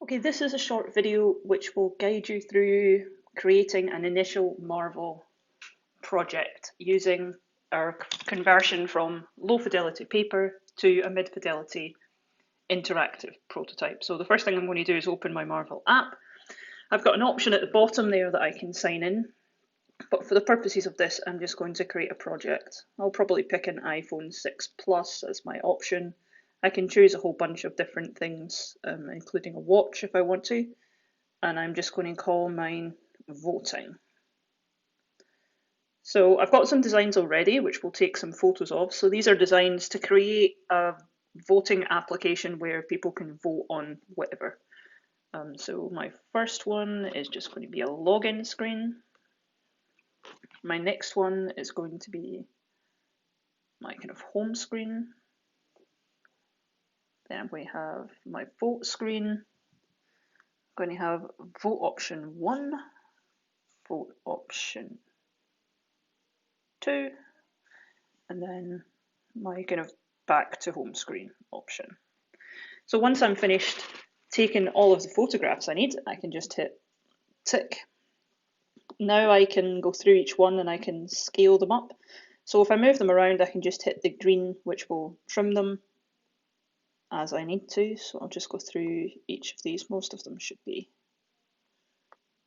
Okay, this is a short video which will guide you through creating an initial Marvel project using our conversion from low fidelity paper to a mid fidelity interactive prototype. So the first thing I'm going to do is open my Marvel app. I've got an option at the bottom there that I can sign in, but for the purposes of this, I'm just going to create a project. I'll probably pick an iPhone 6 Plus as my option. I can choose a whole bunch of different things, including a watch if I want to, and I'm just going to call mine voting. So I've got some designs already, which we'll take some photos of. So these are designs to create a voting application where people can vote on whatever. So my first one is just going to be a login screen. My next one is going to be my kind of home screen. Then we have my vote screen. I'm going to have vote option 1, vote option 2, and then my kind of back to home screen option. So once I'm finished taking all of the photographs I need, I can just hit tick. Now I can go through each one and I can scale them up. So if I move them around, I can just hit the green, which will trim them as I need to. So I'll just go through each of these. Most of them should be.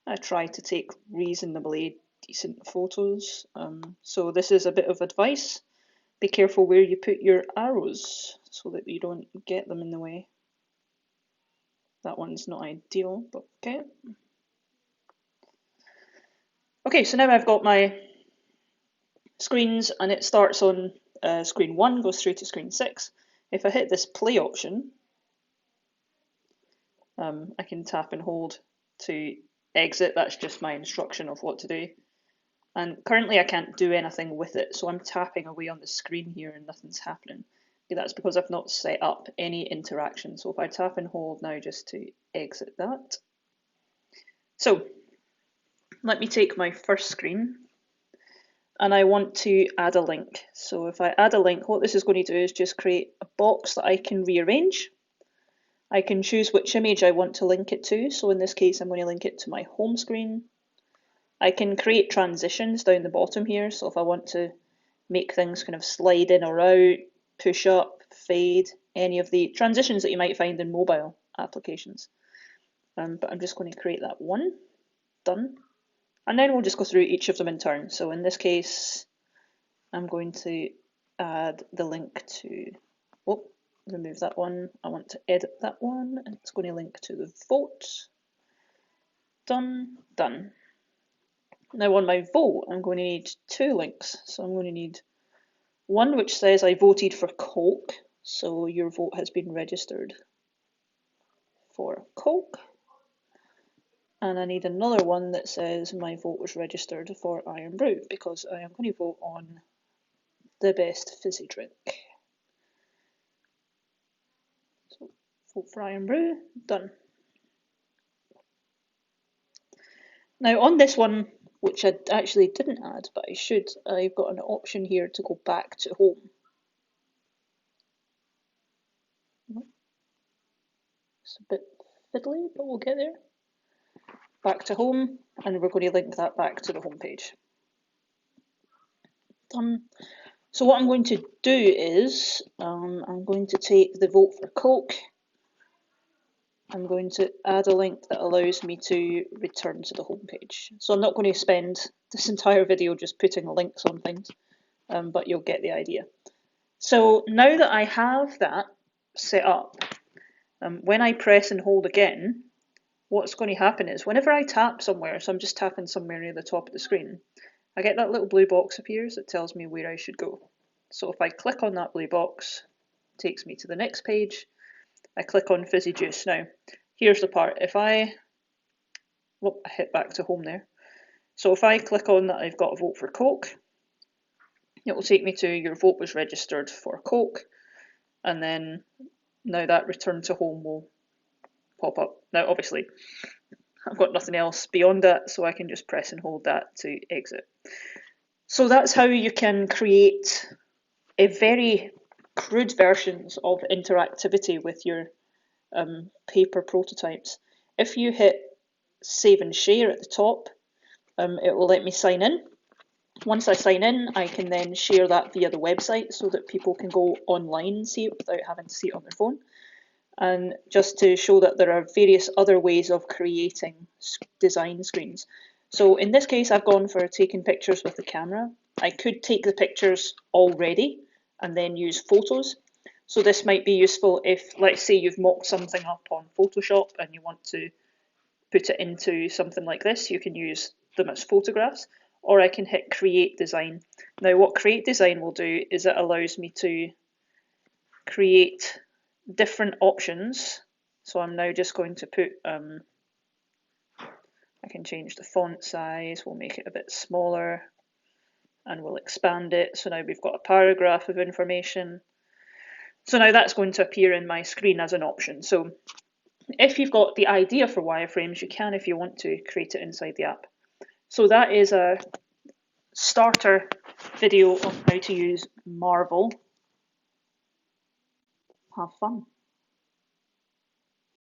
I try to take reasonably decent photos. So this is a bit of advice. Be careful where you put your arrows so that you don't get them in the way. That one's not ideal, but okay. Okay, so now I've got my screens and it starts on screen 1, goes through to screen 6. If I hit this play option, I can tap and hold to exit. That's just my instruction of what to do. And currently I can't do anything with it, so I'm tapping away on the screen here and nothing's happening. Okay, that's because I've not set up any interaction. So if I tap and hold now just to exit that. So let me take my first screen and I want to add a link. So if I add a link, what this is going to do is just create a box that I can rearrange. I can choose which image I want to link it to. So in this case, I'm going to link it to my home screen. I can create transitions down the bottom here. So if I want to make things kind of slide in or out, push up, fade, any of the transitions that you might find in mobile applications. But I'm just going to create that one. Done. And then we'll just go through each of them in turn. So in this case, I'm going to add the link to, remove that one. I want to edit that one. And it's going to link to the vote. Done, done. Now on my vote, I'm going to need 2 links. So I'm going to need one which says I voted for Coke. So your vote has been registered for Coke. And I need another one that says my vote was registered for Iron Brew because I am going to vote on the best fizzy drink. So vote for Iron Brew, done. Now on this one, which I actually didn't add, but I should, I've got an option here to go back to home. It's a bit fiddly, but we'll get there. Back to home, and we're going to link that back to the home page. Done. So what I'm going to do is, I'm going to take the vote for Coke. I'm going to add a link that allows me to return to the home page. So I'm not going to spend this entire video just putting links on things, but you'll get the idea. So now that I have that set up, when I press and hold again, what's going to happen is whenever I tap somewhere, so I'm just tapping somewhere near the top of the screen, I get that little blue box appears that tells me where I should go. So if I click on that blue box, it takes me to the next page. I click on fizzy juice. Now, here's the part. If I hit back to home there. So if I click on that I've got a vote for Coke, it will take me to your vote was registered for Coke, and then now that return to home will pop up. Now obviously I've got nothing else beyond that, so I can just press and hold that to exit. So that's how you can create a very crude versions of interactivity with your paper prototypes. If you hit save and share at the top, it will let me sign in. Once I sign in, I can then share that via the website so that people can go online and see it without having to see it on their phone. And just to show that there are various other ways of creating design screens. So in this case, I've gone for taking pictures with the camera. I could take the pictures already and then use photos. So this might be useful if, let's say, you've mocked something up on Photoshop and you want to put it into something like this. You can use them as photographs, or I can hit create design. Now what create design will do is it allows me to create different options. So I'm now just going to put, I can change the font size, we'll make it a bit smaller, and we'll expand it. So now we've got a paragraph of information. So now that's going to appear in my screen as an option. So if you've got the idea for wireframes, you can, if you want to, create it inside the app. So that is a starter video on how to use Marvel. Have fun.